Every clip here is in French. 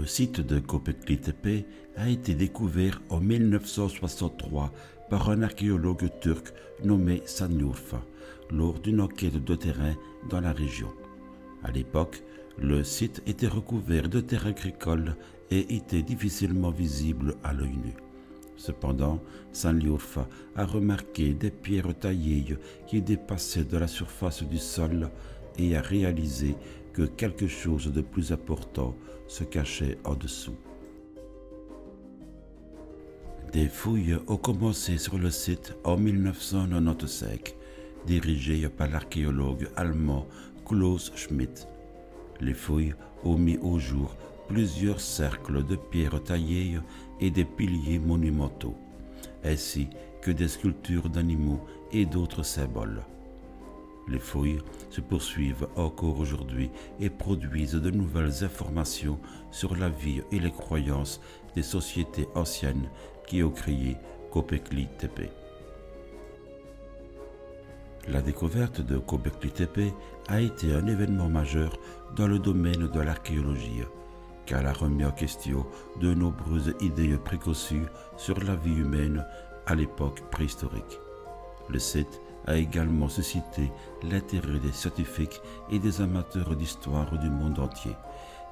Le site de Göbekli Tepe a été découvert en 1963 par un archéologue turc nommé Sanliurfa lors d'une enquête de terrain dans la région. À l'époque, le site était recouvert de terres agricoles et était difficilement visible à l'œil nu. Cependant, Sanliurfa a remarqué des pierres taillées qui dépassaient de la surface du sol et a réalisé que quelque chose de plus important se cachait en dessous. Des fouilles ont commencé sur le site en 1995, dirigées par l'archéologue allemand Klaus Schmidt. Les fouilles ont mis au jour plusieurs cercles de pierres taillées et des piliers monumentaux, ainsi que des sculptures d'animaux et d'autres symboles. Les fouilles se poursuivent encore aujourd'hui et produisent de nouvelles informations sur la vie et les croyances des sociétés anciennes qui ont créé Göbekli Tepe. La découverte de Göbekli Tepe a été un événement majeur dans le domaine de l'archéologie, car elle a remis en question de nombreuses idées préconçues sur la vie humaine à l'époque préhistorique. Le site a également suscité l'intérêt des scientifiques et des amateurs d'histoire du monde entier,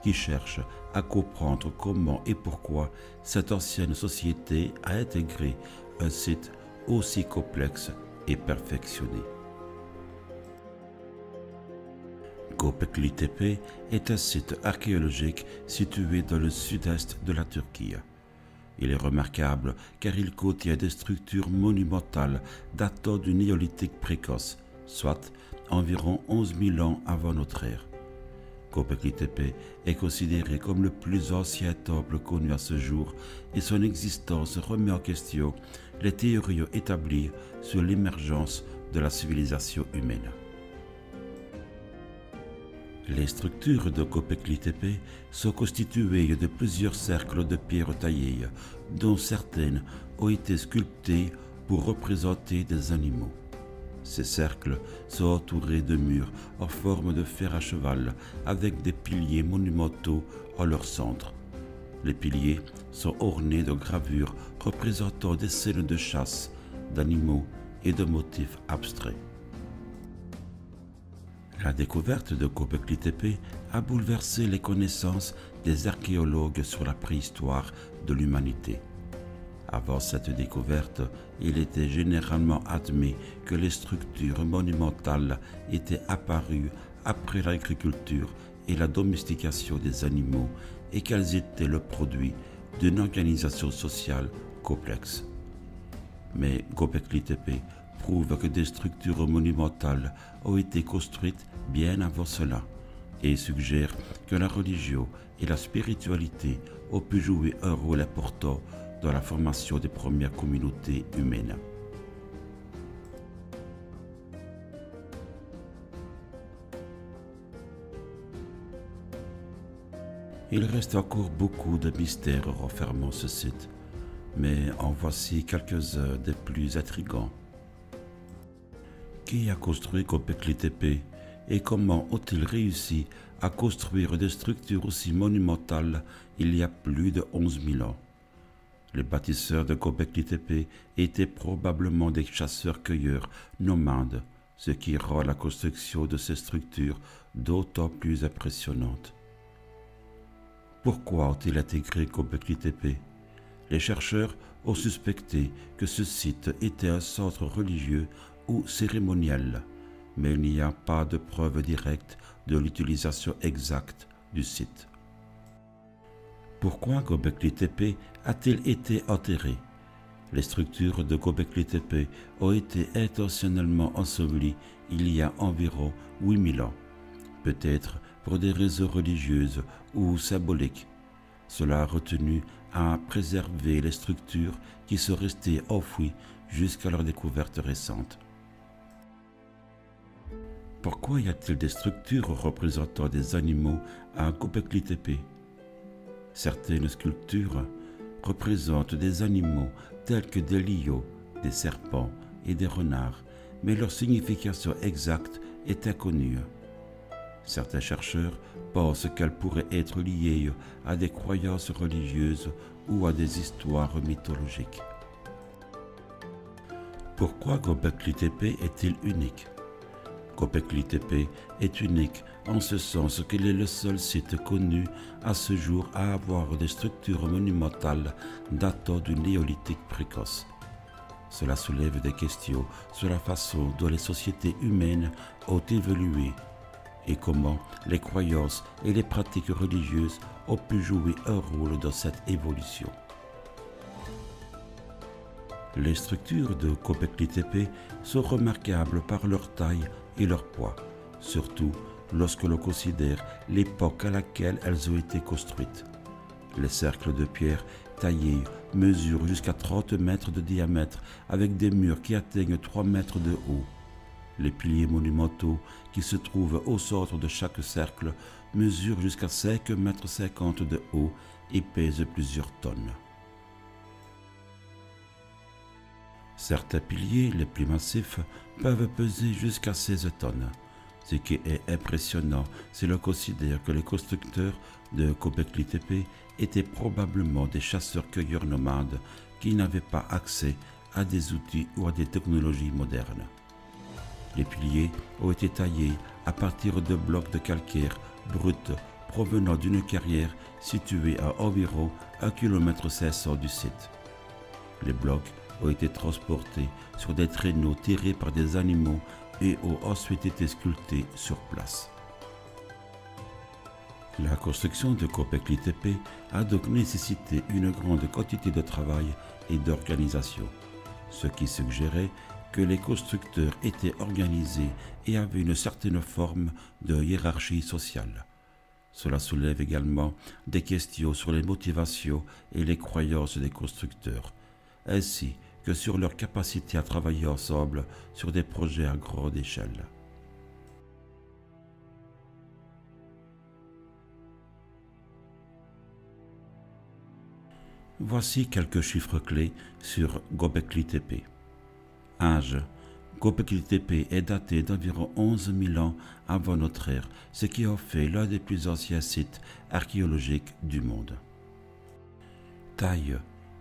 qui cherchent à comprendre comment et pourquoi cette ancienne société a intégré un site aussi complexe et perfectionné. Göbekli Tepe est un site archéologique situé dans le sud-est de la Turquie. Il est remarquable car il contient des structures monumentales datant du néolithique précoce, soit environ 11 000 ans avant notre ère. Göbekli Tepe est considéré comme le plus ancien temple connu à ce jour et son existence remet en question les théories établies sur l'émergence de la civilisation humaine. Les structures de Göbekli Tepe sont constituées de plusieurs cercles de pierres taillées, dont certaines ont été sculptées pour représenter des animaux. Ces cercles sont entourés de murs en forme de fer à cheval avec des piliers monumentaux en leur centre. Les piliers sont ornés de gravures représentant des scènes de chasse, d'animaux et de motifs abstraits. La découverte de Göbekli Tepe a bouleversé les connaissances des archéologues sur la préhistoire de l'humanité. Avant cette découverte, il était généralement admis que les structures monumentales étaient apparues après l'agriculture et la domestication des animaux et qu'elles étaient le produit d'une organisation sociale complexe. Mais Göbekli Tepe prouve que des structures monumentales ont été construites bien avant cela et suggère que la religion et la spiritualité ont pu jouer un rôle important dans la formation des premières communautés humaines. Il reste encore beaucoup de mystères renfermant ce site, mais en voici quelques-uns des plus intrigants. Qui a construit Göbekli Tepe et comment ont-ils réussi à construire des structures aussi monumentales il y a plus de 11 000 ans? Les bâtisseurs de Göbekli Tepe étaient probablement des chasseurs-cueilleurs nomades, ce qui rend la construction de ces structures d'autant plus impressionnante. Pourquoi ont-ils intégré Göbekli Tepe? Les chercheurs ont suspecté que ce site était un centre religieux ou cérémoniel, mais il n'y a pas de preuve directe de l'utilisation exacte du site. Pourquoi Göbekli Tepe a-t-il été enterré? Les structures de Göbekli Tepe ont été intentionnellement ensevelies il y a environ 8000 ans, peut-être pour des raisons religieuses ou symboliques. Cela a retenu à préserver les structures qui sont restées enfouies jusqu'à leur découverte récente. Pourquoi y a-t-il des structures représentant des animaux à Göbekli Tepe? Certaines sculptures représentent des animaux tels que des lions, des serpents et des renards, mais leur signification exacte est inconnue. Certains chercheurs pensent qu'elle pourrait être liée à des croyances religieuses ou à des histoires mythologiques. Pourquoi Göbekli Tepe est-il unique? Göbekli Tepe est unique en ce sens qu'il est le seul site connu à ce jour à avoir des structures monumentales datant du néolithique précoce. Cela soulève des questions sur la façon dont les sociétés humaines ont évolué et comment les croyances et les pratiques religieuses ont pu jouer un rôle dans cette évolution. Les structures de Göbekli Tepe sont remarquables par leur taille et leur poids, surtout lorsque l'on considère l'époque à laquelle elles ont été construites. Les cercles de pierre taillés mesurent jusqu'à 30 mètres de diamètre avec des murs qui atteignent 3 mètres de haut. Les piliers monumentaux qui se trouvent au centre de chaque cercle mesurent jusqu'à 5,50 mètres de haut et pèsent plusieurs tonnes. Certains piliers, les plus massifs, peuvent peser jusqu'à 16 tonnes. Ce qui est impressionnant, c'est l'on considère que les constructeurs de Göbekli Tepe étaient probablement des chasseurs-cueilleurs nomades qui n'avaient pas accès à des outils ou à des technologies modernes. Les piliers ont été taillés à partir de blocs de calcaire bruts provenant d'une carrière située à environ 1,5 km du site. Les blocs ont été transportés sur des traîneaux tirés par des animaux et ont ensuite été sculptés sur place. La construction de Göbekli Tepe a donc nécessité une grande quantité de travail et d'organisation, ce qui suggérait que les constructeurs étaient organisés et avaient une certaine forme de hiérarchie sociale. Cela soulève également des questions sur les motivations et les croyances des constructeurs, ainsi que sur leur capacité à travailler ensemble sur des projets à grande échelle. Voici quelques chiffres clés sur Göbekli Tepe. Âge. Göbekli Tepe est daté d'environ 11 000 ans avant notre ère, ce qui en fait l'un des plus anciens sites archéologiques du monde. Taille.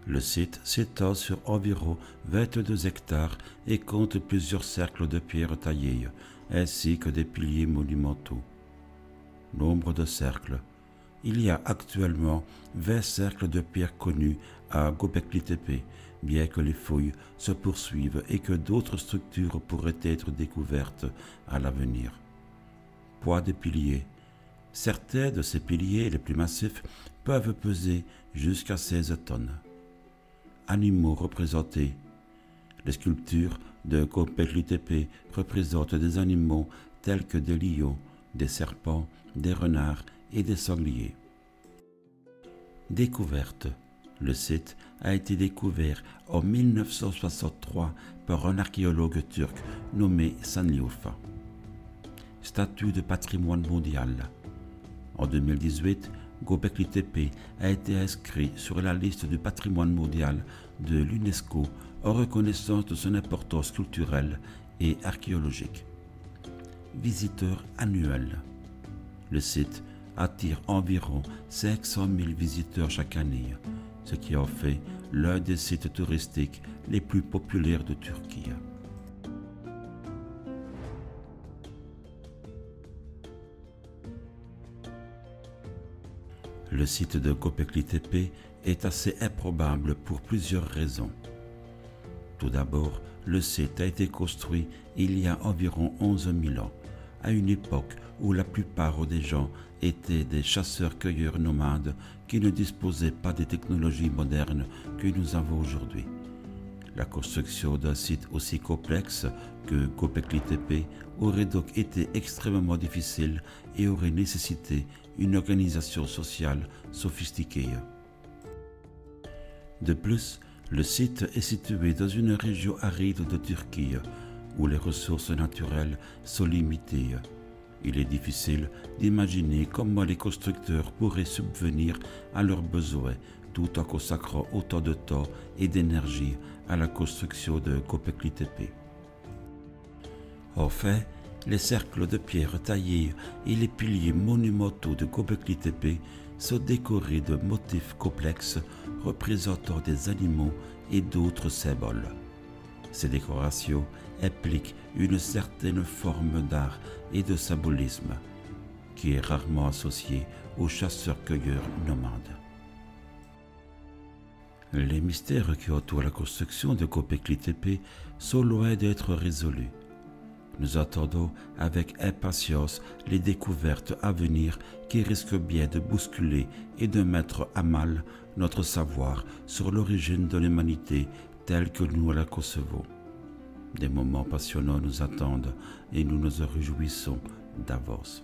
Le site s'étend sur environ 22 hectares et compte plusieurs cercles de pierre taillées, ainsi que des piliers monumentaux. Nombre de cercles. Il y a actuellement 20 cercles de pierre connus à Göbekli Tepe, bien que les fouilles se poursuivent et que d'autres structures pourraient être découvertes à l'avenir. Poids des piliers. Certains de ces piliers les plus massifs peuvent peser jusqu'à 16 tonnes. Animaux représentés. Les sculptures de Göbekli Tepe représentent des animaux tels que des lions, des serpents, des renards et des sangliers. Découverte. Le site a été découvert en 1963 par un archéologue turc nommé Sanliurfa. Statut de patrimoine mondial. En 2018, Göbekli Tepe a été inscrit sur la liste du patrimoine mondial de l'UNESCO en reconnaissance de son importance culturelle et archéologique. Visiteurs annuels. Le site attire environ 500 000 visiteurs chaque année, ce qui en fait l'un des sites touristiques les plus populaires de Turquie. Le site de Göbekli Tepe est assez improbable pour plusieurs raisons. Tout d'abord, le site a été construit il y a environ 11 000 ans, à une époque où la plupart des gens étaient des chasseurs-cueilleurs nomades qui ne disposaient pas des technologies modernes que nous avons aujourd'hui. La construction d'un site aussi complexe que Göbekli Tepe aurait donc été extrêmement difficile et aurait nécessité une organisation sociale sophistiquée. De plus, le site est situé dans une région aride de Turquie où les ressources naturelles sont limitées. Il est difficile d'imaginer comment les constructeurs pourraient subvenir à leurs besoins tout en consacrant autant de temps et d'énergie à la construction de Göbekli Tepe. En fait, Les cercles de pierre taillés et les piliers monumentaux de Göbekli Tepe sont décorés de motifs complexes représentant des animaux et d'autres symboles. Ces décorations impliquent une certaine forme d'art et de symbolisme, qui est rarement associée aux chasseurs-cueilleurs nomades. Les mystères qui entourent la construction de Göbekli Tepe sont loin d'être résolus. Nous attendons avec impatience les découvertes à venir qui risquent bien de bousculer et de mettre à mal notre savoir sur l'origine de l'humanité telle que nous la concevons. Des moments passionnants nous attendent et nous nous en réjouissons d'avance.